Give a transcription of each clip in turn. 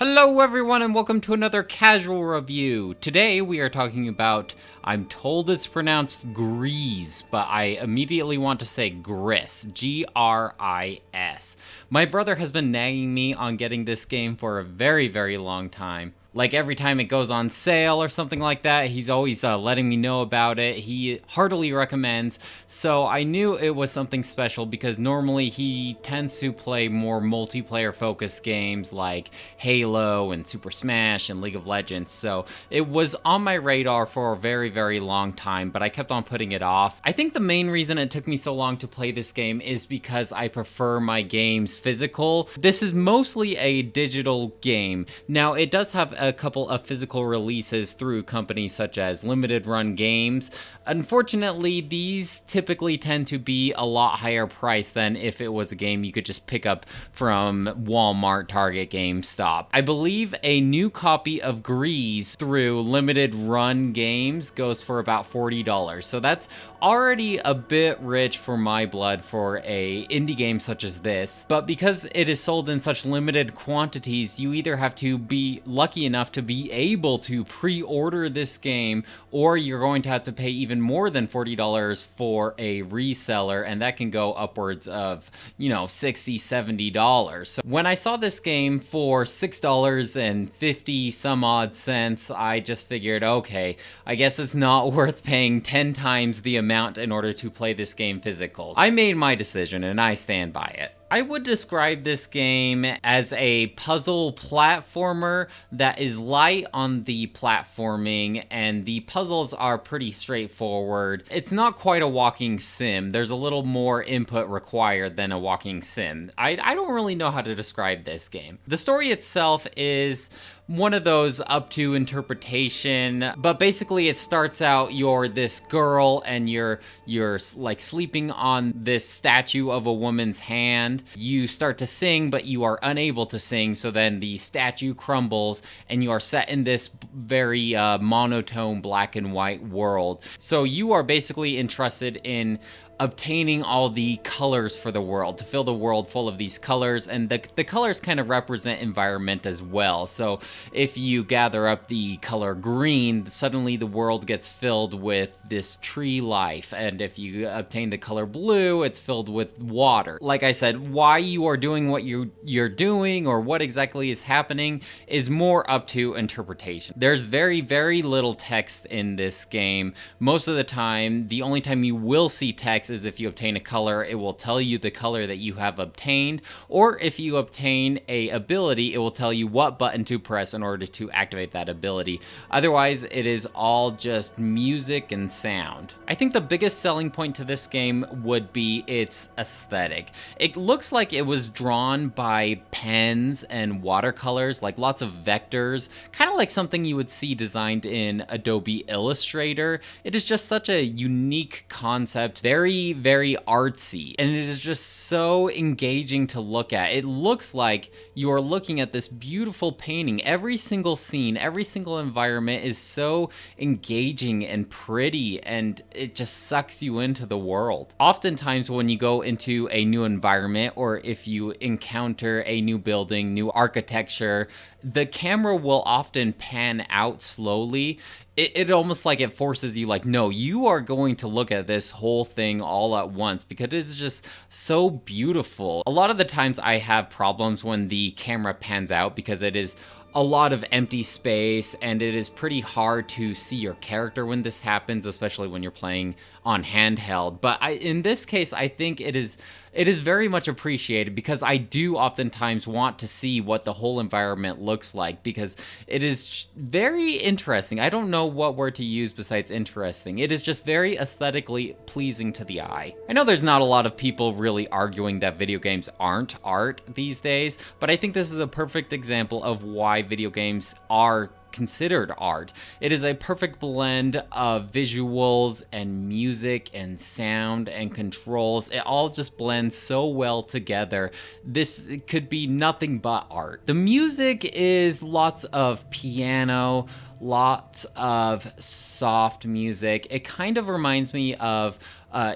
Hello everyone and welcome to another casual review. Today we are talking about, I'm told it's pronounced Gris, but I immediately want to say Gris, G-R-I-S. My brother has been nagging me on getting this game for a very long time. Like every time it goes on sale or something like that, he's always letting me know about it. He heartily recommends, so I knew it was something special because normally he tends to play more multiplayer focused games like Halo and Super Smash and League of Legends, so it was on my radar for a very long time, but I kept on putting it off. I think the main reason it took me so long to play this game is because I prefer my games physical. This is mostly a digital game. Now, it does have a couple of physical releases through companies such as Limited Run Games. Unfortunately, these typically tend to be a lot higher price than if it was a game you could just pick up from Walmart, Target, GameStop. I believe a new copy of Gris through Limited Run Games goes for about $40, so that's already a bit rich for my blood for a indie game such as this. But because it is sold in such limited quantities, you either have to be lucky enough to be able to pre-order this game, or you're going to have to pay even more than $40 for a reseller, and that can go upwards of, $60, $70. So when I saw this game for $6.50 some odd cents, I just figured, okay, I guess it's not worth paying 10 times the amount in order to play this game physical. I made my decision and I stand by it. I would describe this game as a puzzle platformer that is light on the platforming, and the puzzles are pretty straightforward. It's not quite a walking sim. There's a little more input required than a walking sim. I don't really know how to describe this game. The story itself is one of those up to interpretation, but basically it starts out you're this girl and you're like sleeping on this statue of a woman's hand. You start to sing, but you are unable to sing, so then the statue crumbles and you are set in this very monotone black and white world. So you are basically entrusted in obtaining all the colors for the world, to fill the world full of these colors, and the colors kind of represent environment as well. So if you gather up the color green, suddenly the world gets filled with this tree life, and if you obtain the color blue, it's filled with water. Like I said, why you are doing what you're doing or what exactly is happening is more up to interpretation. There's very little text in this game. Most of the time, the only time you will see text is if you obtain a color. It will tell you the color that you have obtained, or if you obtain a ability, it will tell you what button to press in order to activate that ability. Otherwise, it is all just music and sound. I think the biggest selling point to this game would be its aesthetic. It looks like it was drawn by pens and watercolors, like lots of vectors, kind of like something you would see designed in Adobe Illustrator. It is just such a unique concept, very artsy, and it is just so engaging to look at. It looks like you are looking at this beautiful painting. Every single scene, every single environment is so engaging and pretty, and it just sucks you into the world. Oftentimes when you go into a new environment, or if you encounter a new building, new architecture, the camera will often pan out slowly. It almost like it forces you, like, no, you are going to look at this whole thing all at once because it is just so beautiful. A lot of the times I have problems when the camera pans out because it is a lot of empty space, and it is pretty hard to see your character when this happens, especially when you're playing on handheld. But in this case, I think it is very much appreciated because I do oftentimes want to see what the whole environment looks like because it is very interesting. I don't know what word to use besides interesting. It is just very aesthetically pleasing to the eye. I know there's not a lot of people really arguing that video games aren't art these days, but I think this is a perfect example of why video games are considered art. It is a perfect blend of visuals and music and sound and controls. It all just blends so well together. This could be nothing but art. The music is lots of piano, lots of soft music. It kind of reminds me of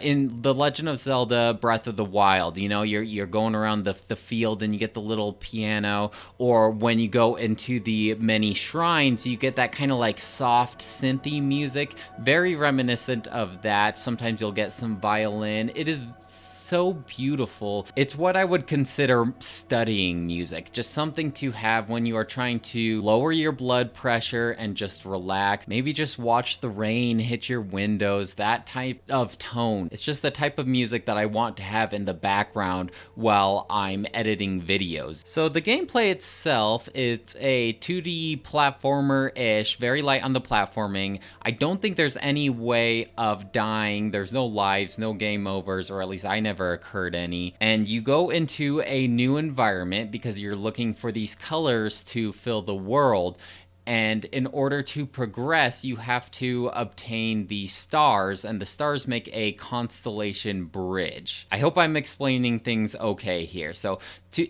in The Legend of Zelda Breath of the Wild. You know, you're going around the field and you get the little piano, or when you go into the many shrines, you get that kind of like soft synthy music, very reminiscent of that. Sometimes you'll get some violin. It is so beautiful. It's what I would consider studying music, just something to have when you are trying to lower your blood pressure and just relax. Maybe just watch the rain hit your windows, that type of tone. It's just the type of music that I want to have in the background while I'm editing videos. So the gameplay itself, it's a 2D platformer-ish, very light on the platforming. I don't think there's any way of dying. There's no lives, no game overs, or at least I never occurred any. And you go into a new environment because you're looking for these colors to fill the world. And in order to progress, you have to obtain the stars, and the stars make a constellation bridge. I hope I'm explaining things okay here. So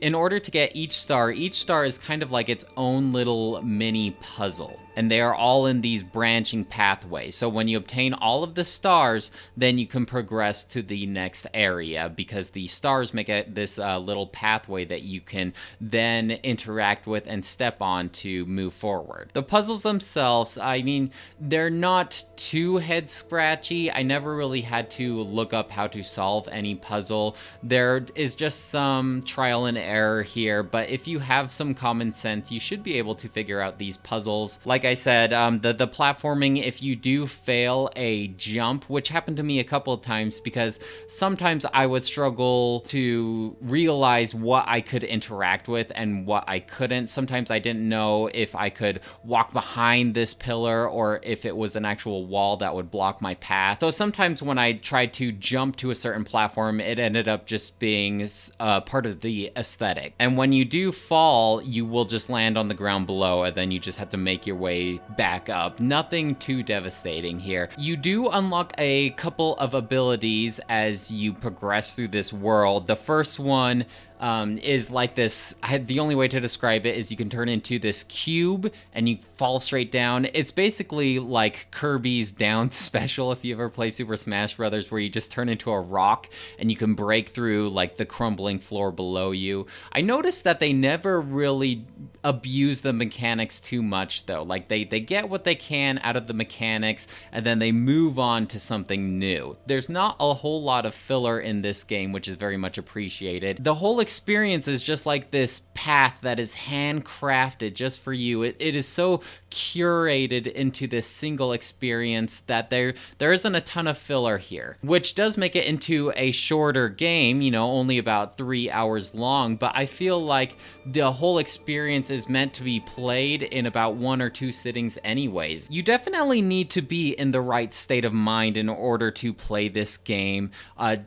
in order to get each star is kind of like its own little mini puzzle. And they are all in these branching pathways. So when you obtain all of the stars, then you can progress to the next area, because the stars make this little pathway that you can then interact with and step on to move forward. The puzzles themselves, I mean, they're not too head scratchy. I never really had to look up how to solve any puzzle. There is just some trial and error here, but if you have some common sense, you should be able to figure out these puzzles. Like I said, the platforming, if you do fail a jump, which happened to me a couple of times, because sometimes I would struggle to realize what I could interact with and what I couldn't. Sometimes I didn't know if I could walk behind this pillar or if it was an actual wall that would block my path. So sometimes when I tried to jump to a certain platform, it ended up just being part of the aesthetic. And when you do fall, you will just land on the ground below, and then you just have to make your way back up. Nothing too devastating here. You do unlock a couple of abilities as you progress through this world. The first one is like this. The only way to describe it is you can turn into this cube and you fall straight down. It's basically like Kirby's Down special, if you ever play Super Smash Brothers, where you just turn into a rock and you can break through like the crumbling floor below you. I noticed that they never really abuse the mechanics too much, though. Like they get what they can out of the mechanics, and then they move on to something new. There's not a whole lot of filler in this game, which is very much appreciated. The whole experience is just like this path that is handcrafted just for you. It is so curated into this single experience that there isn't a ton of filler here, which does make it into a shorter game, you know, only about 3 hours long, but I feel like the whole experience is meant to be played in about 1 or 2 sittings anyways. You definitely need to be in the right state of mind in order to play this game.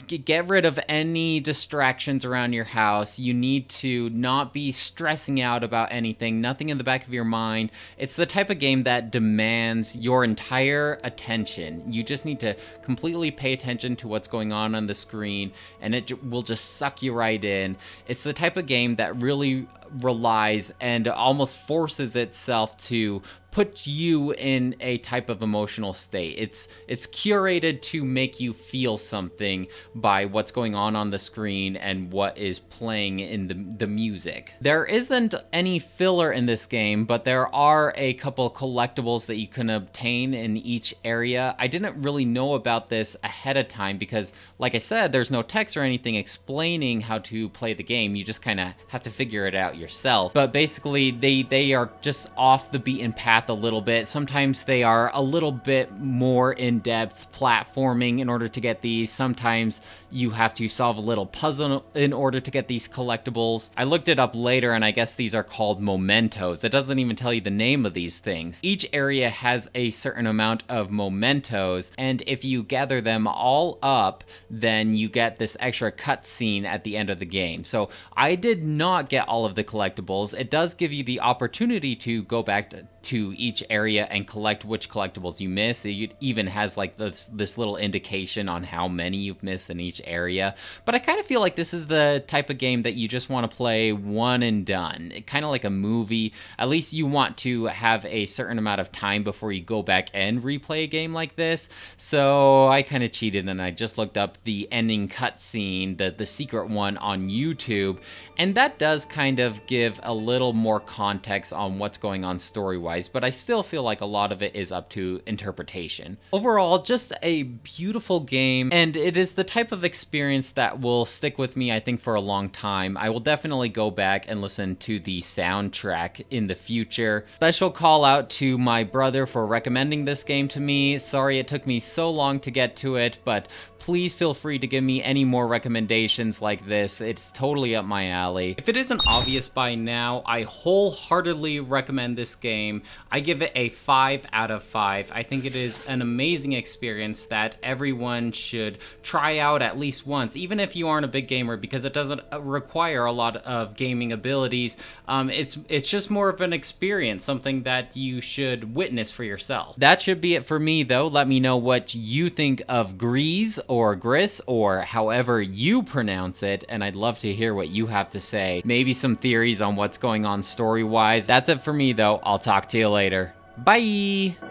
Get rid of any distractions around your house. You need to not be stressing out about anything, nothing in the back of your mind. It's the type of game that demands your entire attention. You just need to completely pay attention to what's going on the screen, and it will just suck you right in. It's the type of game that really relies and almost forces itself to put you in a type of emotional state. It's curated to make you feel something by what's going on the screen and what is playing in the music. There isn't any filler in this game, but there are a couple collectibles that you can obtain in each area. I didn't really know about this ahead of time because, like I said, there's no text or anything explaining how to play the game. You just kind of have to figure it out yourself. But basically, they are just off the beaten path a little bit. Sometimes they are a little bit more in-depth platforming in order to get these. Sometimes you have to solve a little puzzle in order to get these collectibles. I looked it up later, and I guess these are called mementos. It doesn't even tell you the name of these things. Each area has a certain amount of mementos, and if you gather them all up, then you get this extra cutscene at the end of the game. So I did not get all of the collectibles. It does give you the opportunity to go back to to each area and collect which collectibles you miss. It even has like this little indication on how many you've missed in each area. But I kind of feel like this is the type of game that you just want to play one and done. Kind of like a movie. At least you want to have a certain amount of time before you go back and replay a game like this. So I kind of cheated and I just looked up the ending cutscene, the secret one on YouTube, and that does kind of give a little more context on what's going on story-wise, but I still feel like a lot of it is up to interpretation. Overall, just a beautiful game, and it is the type of experience that will stick with me, I think, for a long time. I will definitely go back and listen to the soundtrack in the future. Special call out to my brother for recommending this game to me. Sorry it took me so long to get to it, but please feel free to give me any more recommendations like this. It's totally up my alley. If it isn't obvious by now, I wholeheartedly recommend this game. I give it a 5 out of 5. I think it is an amazing experience that everyone should try out at least once, even if you aren't a big gamer, because it doesn't require a lot of gaming abilities. It's just more of an experience, something that you should witness for yourself. That should be it for me, though. Let me know what you think of Gris or Gris or however you pronounce it, and I'd love to hear what you have to say. Maybe some theories on what's going on story-wise. That's it for me, though. I'll talk to you later. Bye!